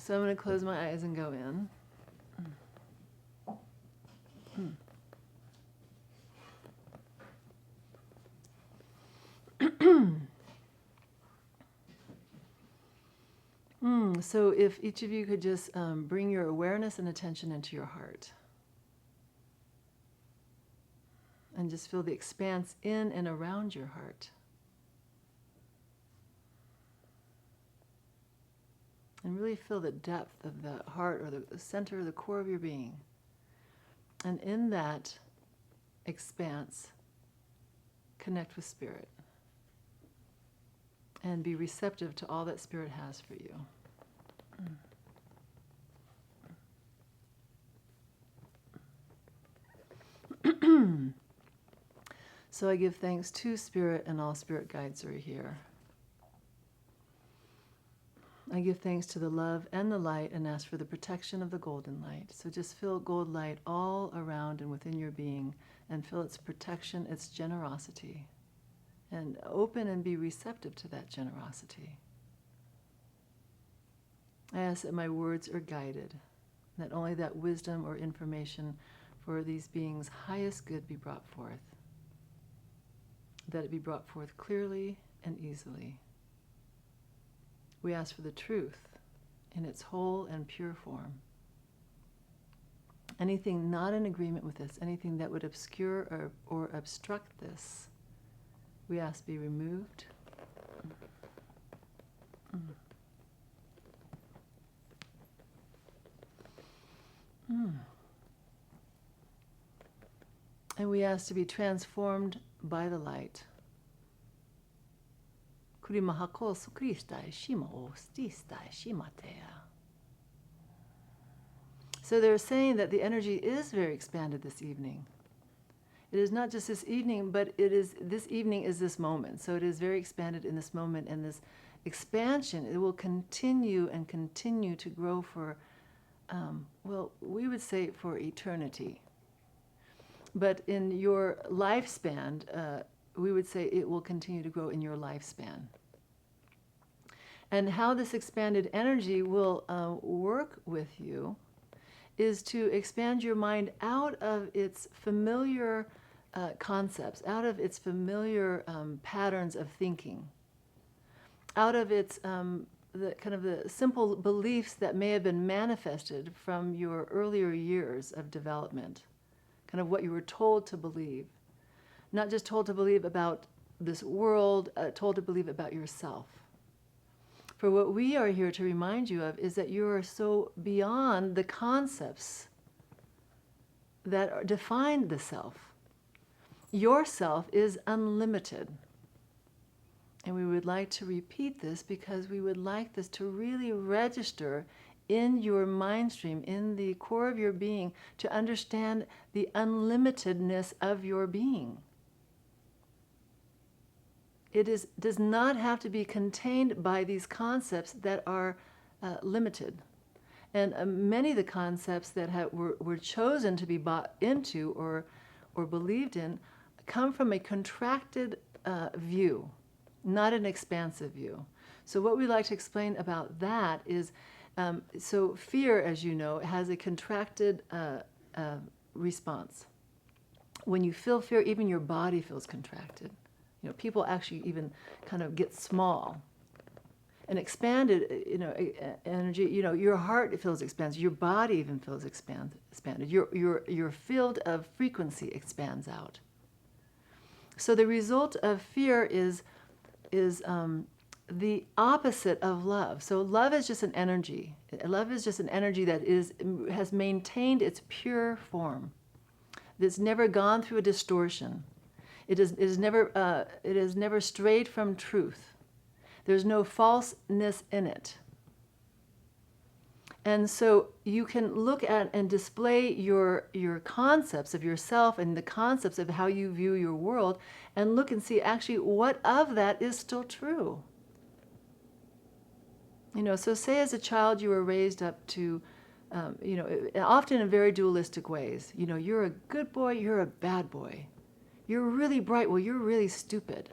So I'm going to close my eyes and go in. So if each of you could just bring your awareness and attention into your heart. And just feel the expanse in and around your heart. And really feel the depth of the heart, or the center, the core of your being. And in that expanse, connect with Spirit. And be receptive to all that Spirit has for you. So I give thanks to Spirit and all Spirit guides who are here. I give thanks to the love and the light and ask for the protection of the golden light. So just feel gold light all around and within your being, and feel its protection, its generosity. And open and be receptive to that generosity. I ask that my words are guided, that only that wisdom or information for these beings' highest good be brought forth, that it be brought forth clearly and easily. We ask for the truth in its whole and pure form. Anything not in agreement with this, anything that would obscure or obstruct this, we ask be removed. And we ask to be transformed by the light. So they're saying that the energy is very expanded this evening. It is not just this evening, but this evening is this moment. So it is very expanded in this moment, and this expansion, it will continue and continue to grow for, we would say for eternity. But in your lifespan, we would say it will continue to grow in your lifespan. And how this expanded energy will work with you is to expand your mind out of its familiar concepts, out of its familiar patterns of thinking, out of its the kind of the simple beliefs that may have been manifested from your earlier years of development, kind of what you were told to believe, not just told to believe about this world, told to believe about yourself. For what we are here to remind you of is that you are so beyond the concepts that define the self. Your self is unlimited. And we would like to repeat this because we would like this to really register in your mind stream, in the core of your being, to understand the unlimitedness of your being. It does not have to be contained by these concepts that are limited. And many of the concepts that were chosen to be bought into or believed in come from a contracted view, not an expansive view. So what we like to explain about that is, so fear, as you know, has a contracted response. When you feel fear, even your body feels contracted. You know, people actually even kind of get small. And expanded, energy, your heart feels expanded, your body even feels expanded. Your field of frequency expands out. So the result of fear is the opposite of love. So love is just an energy. Love is just an energy that has maintained its pure form. That's never gone through a distortion. It is never strayed from truth. There's no falseness in it. And so you can look at and display your concepts of yourself and the concepts of how you view your world, and look and see actually what of that is still true. So say as a child you were raised up to, often in very dualistic ways. You're a good boy, you're a bad boy. You're really bright, well, you're really stupid.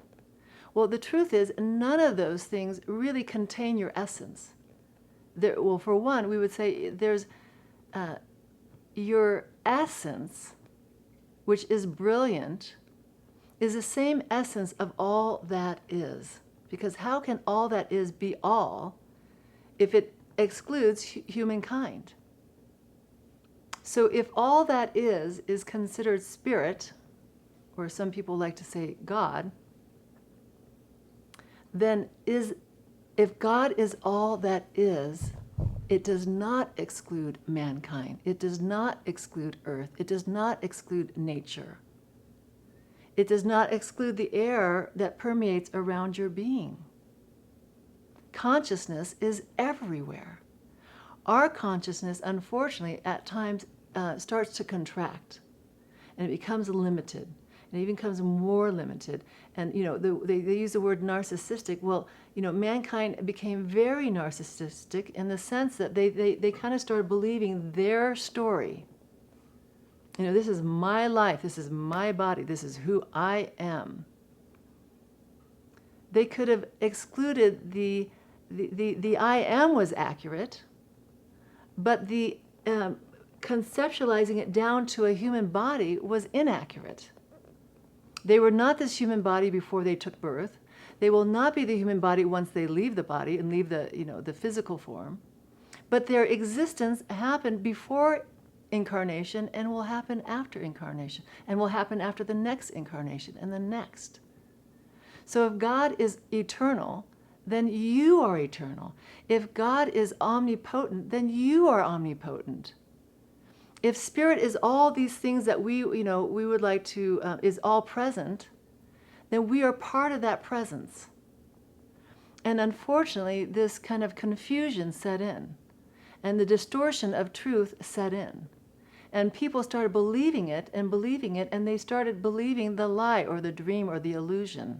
Well, the truth is, none of those things really contain your essence. well, for one, we would say there's your essence, which is brilliant, is the same essence of all that is. Because how can all that is be all if it excludes humankind? So if all that is considered spirit, or some people like to say God, then if God is all that is, it does not exclude mankind. It does not exclude earth. It does not exclude nature. It does not exclude the air that permeates around your being. Consciousness is everywhere. Our consciousness, unfortunately, at times starts to contract, and it becomes limited, and it even becomes more limited. And they use the word narcissistic. Well, mankind became very narcissistic in the sense that they kind of started believing their story. This is my life, this is my body, this is who I am. They could have excluded the I am was accurate, but the conceptualizing it down to a human body was inaccurate. They were not this human body before they took birth. They will not be the human body once they leave the body and leave the physical form. But their existence happened before incarnation and will happen after incarnation and will happen after the next incarnation and the next. So if God is eternal, then you are eternal. If God is omnipotent, then you are omnipotent. If spirit is all these things that we would like to, is all present, then we are part of that presence. And unfortunately, this kind of confusion set in, and the distortion of truth set in. And people started believing it, and they started believing the lie or the dream or the illusion.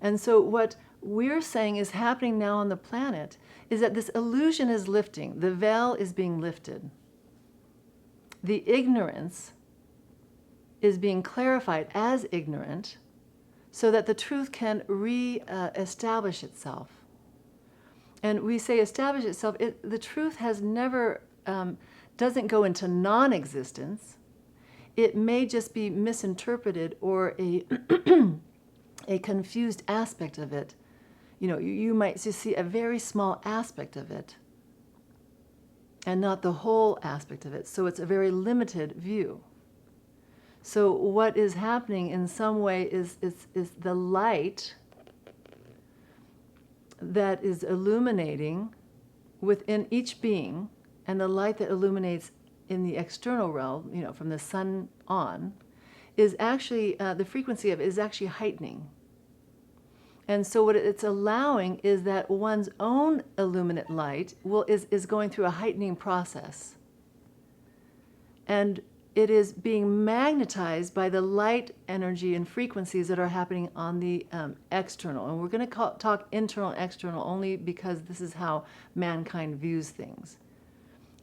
And so what we're saying is happening now on the planet is that this illusion is lifting. The veil is being lifted. The ignorance is being clarified as ignorant so that the truth can re-establish itself. And we say establish itself, the truth has never, doesn't go into non-existence. It may just be misinterpreted or a confused aspect of it. You might just see a very small aspect of it and not the whole aspect of it. So it's a very limited view. So what is happening in some way is the light that is illuminating within each being, and the light that illuminates in the external realm, from the sun on, is actually, the frequency of it is actually heightening. And so what it's allowing is that one's own illuminate light is going through a heightening process. And it is being magnetized by the light energy and frequencies that are happening on the external. And we're going to talk internal and external only because this is how mankind views things.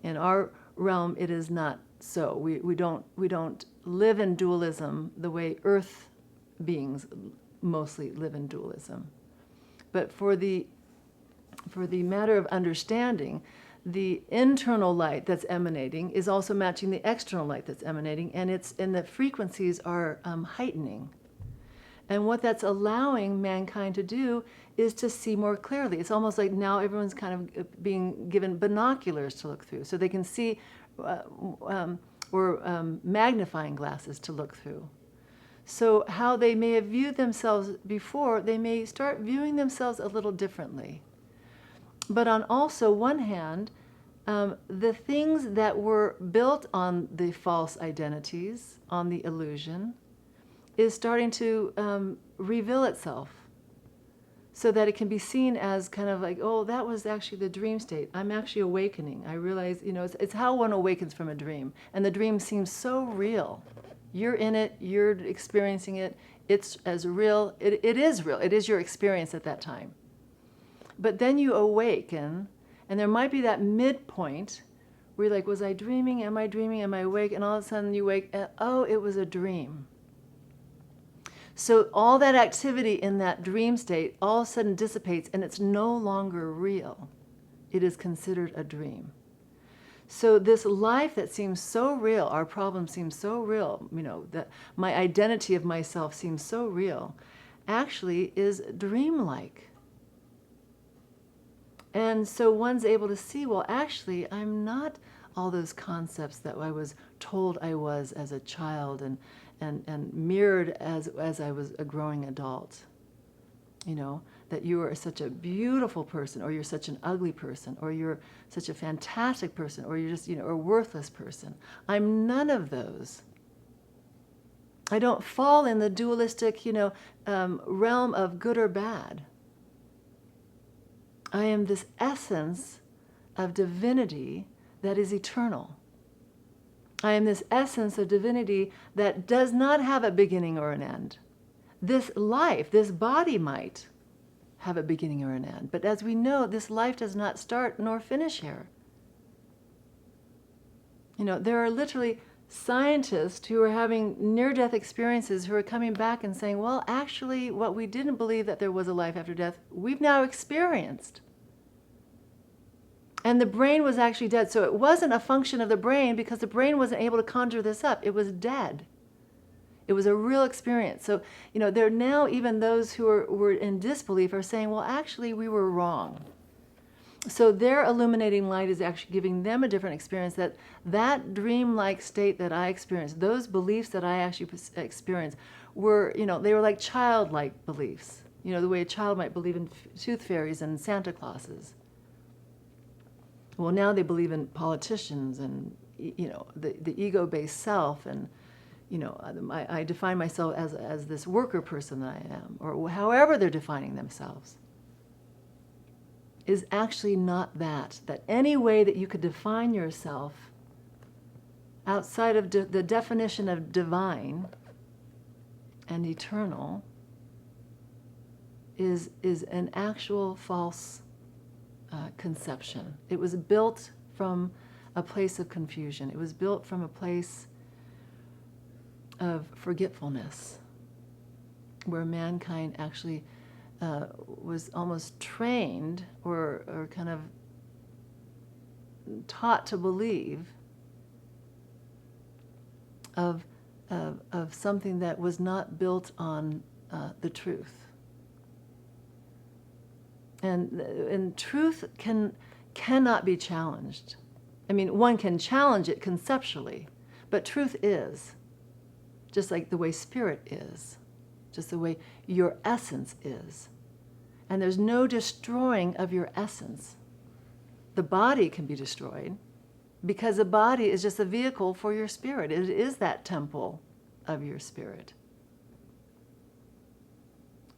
In our realm, it is not so. We don't live in dualism the way earth beings mostly live in dualism. But for the matter of understanding, the internal light that's emanating is also matching the external light that's emanating, and the frequencies are heightening. And what that's allowing mankind to do is to see more clearly. It's almost like now everyone's kind of being given binoculars to look through, so they can see, or magnifying glasses to look through. So how they may have viewed themselves before, they may start viewing themselves a little differently. But on also one hand, the things that were built on the false identities, on the illusion, is starting to reveal itself so that it can be seen as kind of like, oh, that was actually the dream state. I'm actually awakening. I realize, it's how one awakens from a dream. And the dream seems so real. You're in it, you're experiencing it, it's as real, it is real, it is your experience at that time. But then you awaken, and there might be that midpoint where you're like, was I dreaming, am I awake? And all of a sudden you wake, and oh, it was a dream. So all that activity in that dream state all of a sudden dissipates, and it's no longer real. It is considered a dream. So this life that seems so real, our problem seems so real, that my identity of myself seems so real, actually is dreamlike. And so one's able to see, well, actually, I'm not all those concepts that I was told I was as a child and mirrored as I was a growing adult. That you are such a beautiful person, or you're such an ugly person, or you're such a fantastic person, or you're just, a worthless person. I'm none of those. I don't fall in the dualistic, realm of good or bad. I am this essence of divinity that is eternal. I am this essence of divinity that does not have a beginning or an end. This life, this body might have a beginning or an end. But as we know, this life does not start nor finish here. There are literally scientists who are having near-death experiences who are coming back and saying, well, actually, what we didn't believe that there was a life after death, we've now experienced. And the brain was actually dead. So it wasn't a function of the brain because the brain wasn't able to conjure this up. It was dead. It was a real experience. So, there are now even those who were in disbelief are saying, well, actually, we were wrong. So their illuminating light is actually giving them a different experience, that dreamlike state that I experienced, those beliefs that I actually experienced were, they were like childlike beliefs. The way a child might believe in tooth fairies and Santa Clauses. Well, now they believe in politicians and, the ego-based self, and, I define myself as this worker person that I am, or however they're defining themselves, is actually not that any way that you could define yourself outside of the definition of divine and eternal is an actual false conception. It was built from a place of confusion. It was built from a place of forgetfulness, where mankind actually was almost trained or kind of taught to believe of something that was not built on the truth. And truth cannot be challenged. I mean, one can challenge it conceptually, but truth is, just like the way spirit is, just the way your essence is. And there's no destroying of your essence. The body can be destroyed because the body is just a vehicle for your spirit. It is that temple of your spirit.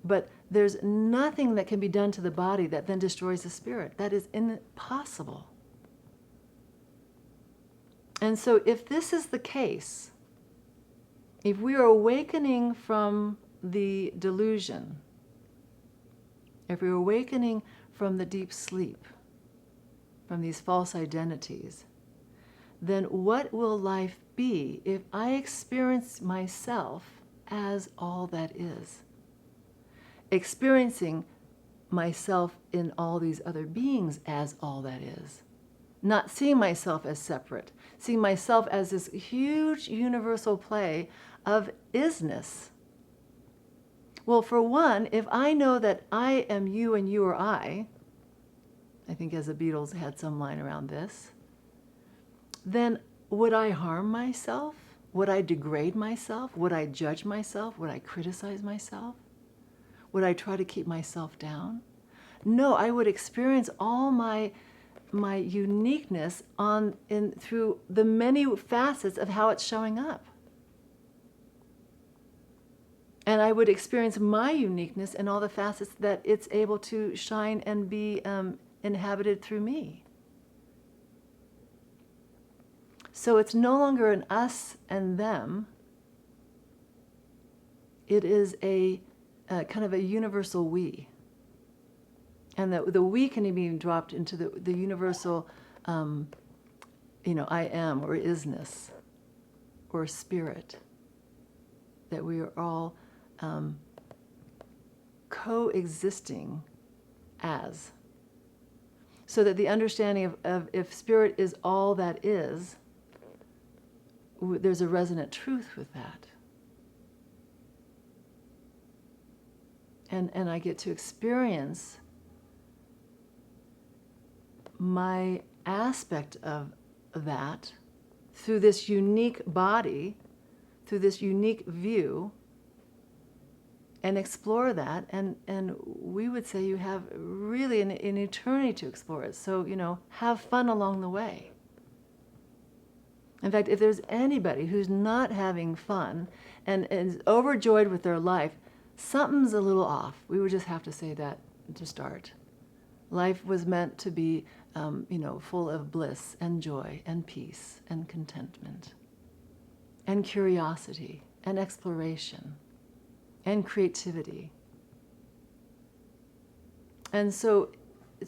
But there's nothing that can be done to the body that then destroys the spirit. That is impossible. And so if this is the case, if we are awakening from the delusion, if we're awakening from the deep sleep, from these false identities, then what will life be if I experience myself as all that is? Experiencing myself in all these other beings as all that is. Not seeing myself as separate, seeing myself as this huge universal play of isness. Well, for one, if I know that I am you and you are I think as the Beatles had some line around this, then would I harm myself? Would I degrade myself? Would I judge myself? Would I criticize myself? Would I try to keep myself down? No, I would experience all my uniqueness through the many facets of how it's showing up. And I would experience my uniqueness in all the facets that it's able to shine and be inhabited through me. So it's no longer an us and them. It is a kind of a universal we. And the we can be dropped into the universal, I am, or isness, or spirit. That we are all coexisting as. So that the understanding of if spirit is all that is, there's a resonant truth with that. And I get to experience my aspect of that through this unique body, through this unique view, and explore that. And we would say you have really an eternity to explore it. So, have fun along the way. In fact, if there's anybody who's not having fun and is overjoyed with their life, something's a little off. We would just have to say that to start. Life was meant to be, full of bliss and joy and peace and contentment and curiosity and exploration and creativity. And so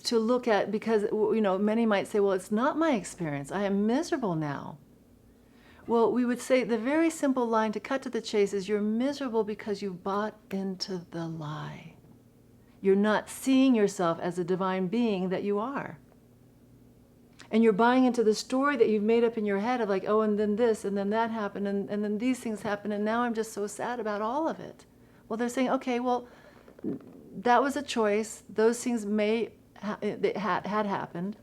to look at, because, many might say, well, it's not my experience. I am miserable now. Well, we would say the very simple line to cut to the chase is you're miserable because you bought into the lie. You're not seeing yourself as a divine being that you are. And you're buying into the story that you've made up in your head of like, oh, and then this, and then that happened, and then these things happened, and now I'm just so sad about all of it. Well, they're saying, okay, well, that was a choice. Those things had happened.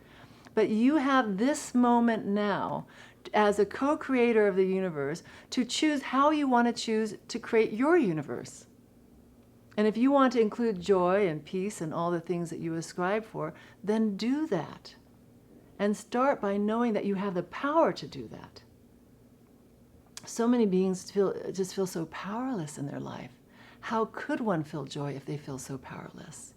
But you have this moment now as a co-creator of the universe to choose how you want to choose to create your universe. And if you want to include joy and peace and all the things that you ascribe for, then do that. And start by knowing that you have the power to do that. So many beings just feel so powerless in their life. How could one feel joy if they feel so powerless?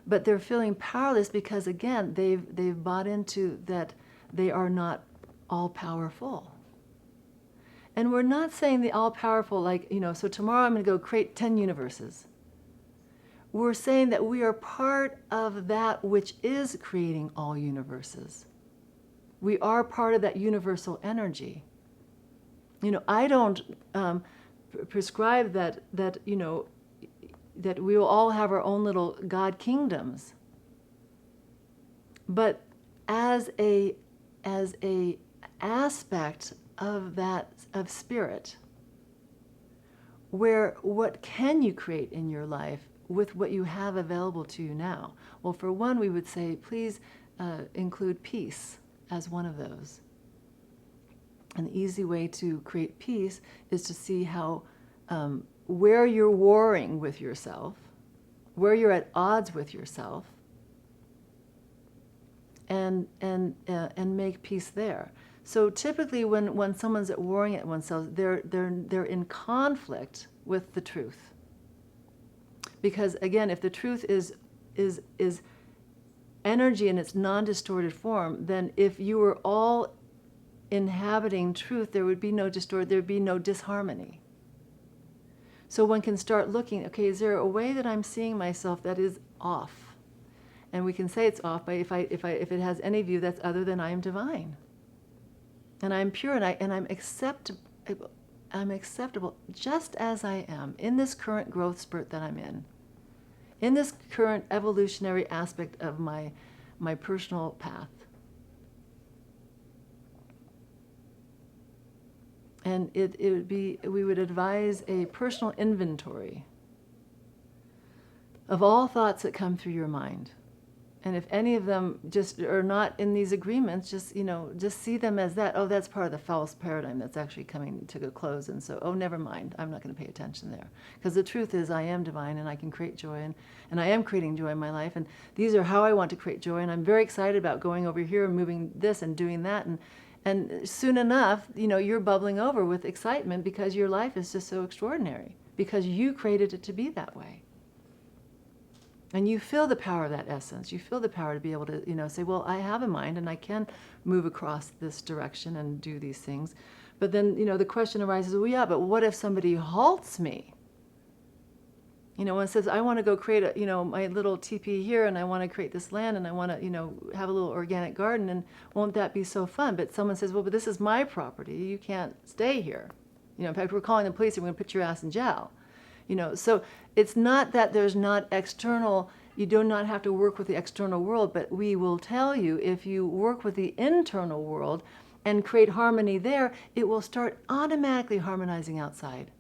But they're feeling powerless because, again, they've bought into that they are not all-powerful. And we're not saying the all-powerful like, so tomorrow I'm going to go create 10 universes. We're saying that we are part of that which is creating all universes. We are part of that universal energy. I don't prescribe that we will all have our own little God kingdoms. But as a aspect of that, of spirit, where what can you create in your life with what you have available to you now? Well, for one, we would say, please include peace as one of those. An easy way to create peace is to see how where you're warring with yourself, where you're at odds with yourself, and make peace there. So typically, when someone's at warring at oneself, they're in conflict with the truth. Because again, if the truth is energy in its non-distorted form, then if you were all inhabiting truth, there would be no disharmony. So one can start looking, okay, is there a way that I'm seeing myself that is off? And we can say it's off by if it has any view that's other than I am divine. And I'm pure and I'm acceptable just as I am in this current growth spurt that I'm in this current evolutionary aspect of my personal path. And we would advise a personal inventory of all thoughts that come through your mind. And if any of them just are not in these agreements, just see them as that. Oh, that's part of the false paradigm that's actually coming to a close. And so, oh, never mind. I'm not going to pay attention there. Because the truth is I am divine and I can create joy. And I am creating joy in my life. And these are how I want to create joy. And I'm very excited about going over here and moving this and doing that. And soon enough, you're bubbling over with excitement because your life is just so extraordinary. Because you created it to be that way. And you feel the power of that essence. You feel the power to be able to, say, well, I have a mind and I can move across this direction and do these things. But then, the question arises, well, yeah, but what if somebody halts me? When it says, I want to go create my little teepee here and I want to create this land and I want to, have a little organic garden and won't that be so fun? But someone says, well, but this is my property. You can't stay here. In fact, we're calling the police and we're going to put your ass in jail. So it's not that there's not external, you do not have to work with the external world, but we will tell you if you work with the internal world and create harmony there, it will start automatically harmonizing outside.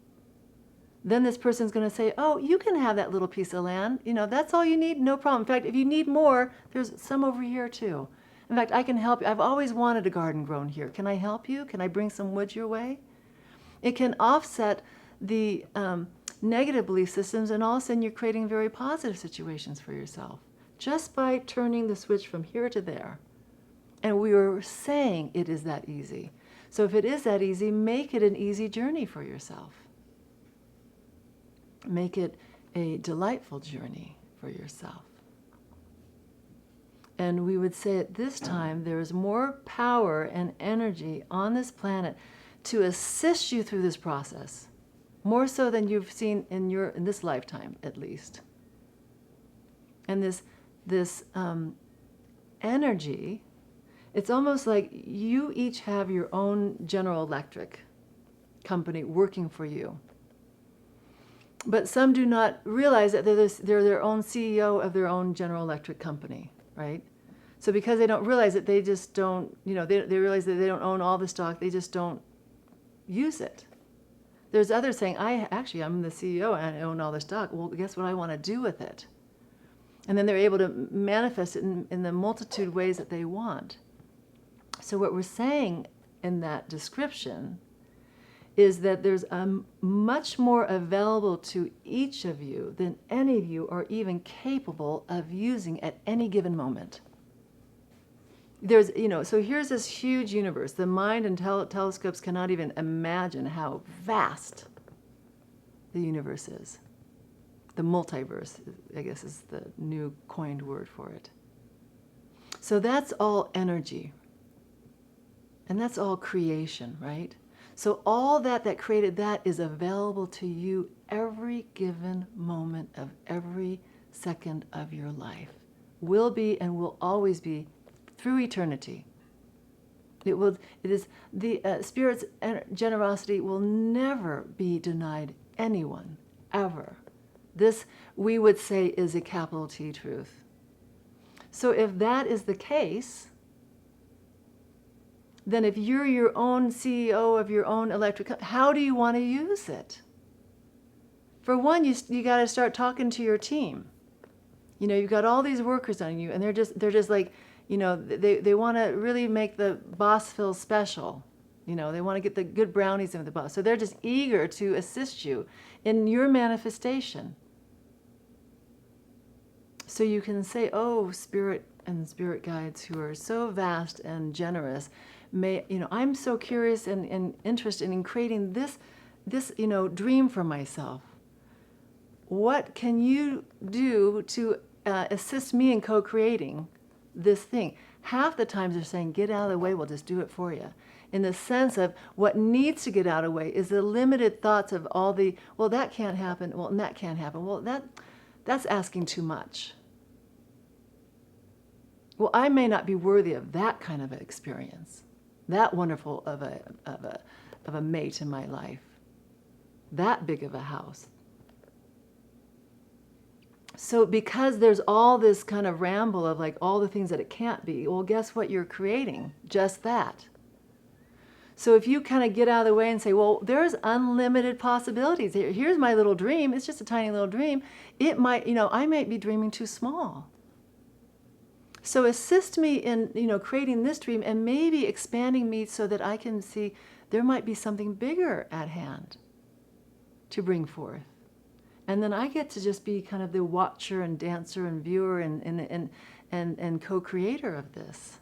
Then this person's going to say, oh, you can have that little piece of land. That's all you need, no problem. In fact, if you need more, there's some over here too. In fact, I can help you. I've always wanted a garden grown here. Can I help you? Can I bring some wood your way? It can offset the negative belief systems, and all of a sudden you're creating very positive situations for yourself just by turning the switch from here to there. And we were saying it is that easy. So if it is that easy, make it an easy journey for yourself. Make it a delightful journey for yourself. And we would say at this time, there is more power and energy on this planet to assist you through this process, more so than you've seen in this lifetime, at least. And this energy, it's almost like you each have your own General Electric company working for you. But some do not realize that they're their own CEO of their own General Electric company, right? So because they don't realize it, they just don't, they realize that they don't own all the stock, they just don't use it. There's others saying, I'm the CEO and I own all the stock. Well, guess what I want to do with it? And then they're able to manifest it in the multitude ways that they want. So what we're saying in that description is that there's much more available to each of you than any of you are even capable of using at any given moment. There's, so here's this huge universe. The mind and telescopes cannot even imagine how vast the universe is. The multiverse, I guess, is the new coined word for it. So that's all energy. And that's all creation, right? So all that created that is available to you every given moment of every second of your life. Will be and will always be through eternity. It is the Spirit's generosity will never be denied anyone, ever. This, we would say, is a capital T truth. So if that is the case, then if you're your own CEO of your own electric company, how do you want to use it? For one, you got to start talking to your team. You've got all these workers on you, and they're just like, they want to really make the boss feel special. They want to get the good brownies in with the boss. So they're just eager to assist you in your manifestation. So you can say, oh, Spirit and Spirit guides who are so vast and generous, I'm so curious and interested in creating this dream for myself. What can you do to assist me in co-creating this thing? Half the times they're saying, get out of the way, we'll just do it for you. In the sense of what needs to get out of the way is the limited thoughts of all the, well, that can't happen, well, and that can't happen. Well, that's asking too much. Well, I may not be worthy of that kind of experience, that wonderful of a mate in my life, that big of a house. So because there's all this kind of ramble of like all the things that it can't be, well, guess what you're creating? Just that. So if you kind of get out of the way and say, well, there's unlimited possibilities. Here's my little dream. It's just a tiny little dream. It might, I might be dreaming too small. So assist me in, creating this dream and maybe expanding me so that I can see there might be something bigger at hand to bring forth. And then I get to just be kind of the watcher and dancer and viewer and co-creator of this.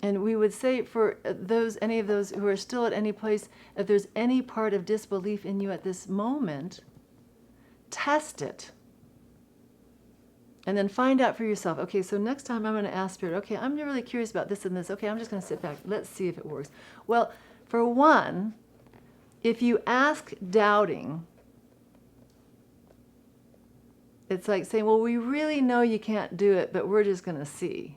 And we would say for any of those who are still at any place, if there's any part of disbelief in you at this moment, test it. And then find out for yourself, okay, so next time I'm going to ask Spirit, okay, I'm really curious about this and this. Okay, I'm just going to sit back. Let's see if it works. Well, for one, if you ask doubting, it's like saying, well, we really know you can't do it, but we're just going to see.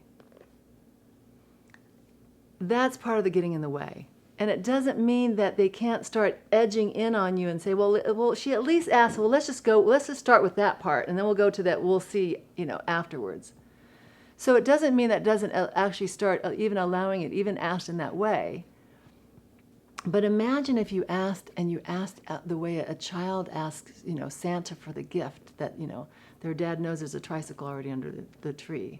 That's part of the getting in the way. And it doesn't mean that they can't start edging in on you and say, well, she at least asked, well, let's just start with that part, and then we'll go to that, we'll see, afterwards. So it doesn't mean that doesn't actually start even allowing it, even asked in that way. But imagine if you asked, and you asked the way a child asks, Santa for the gift that, their dad knows there's a tricycle already under the tree.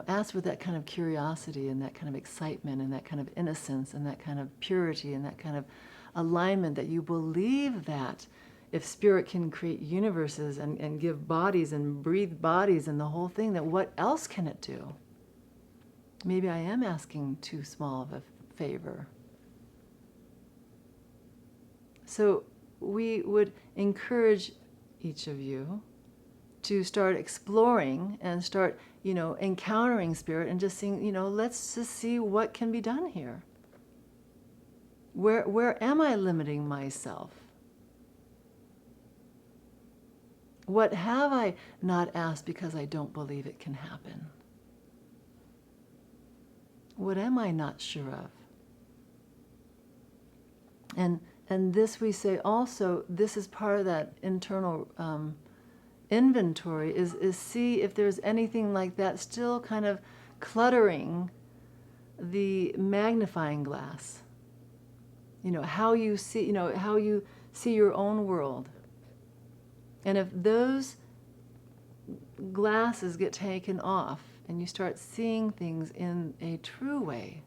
Ask with that kind of curiosity and that kind of excitement and that kind of innocence and that kind of purity and that kind of alignment, that you believe that if spirit can create universes and give bodies and breathe bodies and the whole thing, that what else can it do? Maybe I am asking too small of a favor. So we would encourage each of you to start exploring and start, encountering spirit and just seeing, let's just see what can be done here. Where am I limiting myself? What have I not asked because I don't believe it can happen? What am I not sure of? And this we say also, this is part of that internal inventory, is see if there's anything like that still kind of cluttering the magnifying glass. How you see, how you see your own world. And if those glasses get taken off and you start seeing things in a true way,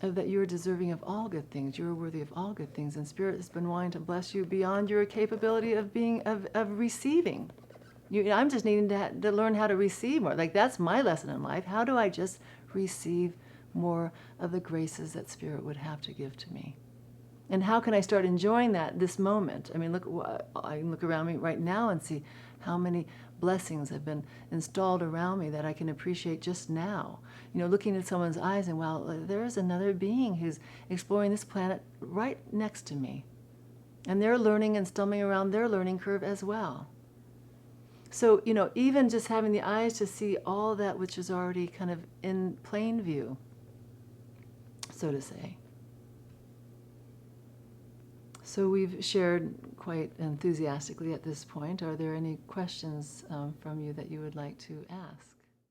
that you're deserving of all good things, you're worthy of all good things, and Spirit has been wanting to bless you beyond your capability of being, of receiving. I'm just needing to learn how to receive more. Like, that's my lesson in life. How do I just receive more of the graces that Spirit would have to give to me? And how can I start enjoying this moment? I mean, I can look around me right now and see how many blessings have been installed around me that I can appreciate just now. Looking at someone's eyes and, wow, there's another being who's exploring this planet right next to me. And they're learning and stumbling around their learning curve as well. So, even just having the eyes to see all that which is already kind of in plain view, so to say. So we've shared quite enthusiastically at this point. Are there any questions from you that you would like to ask?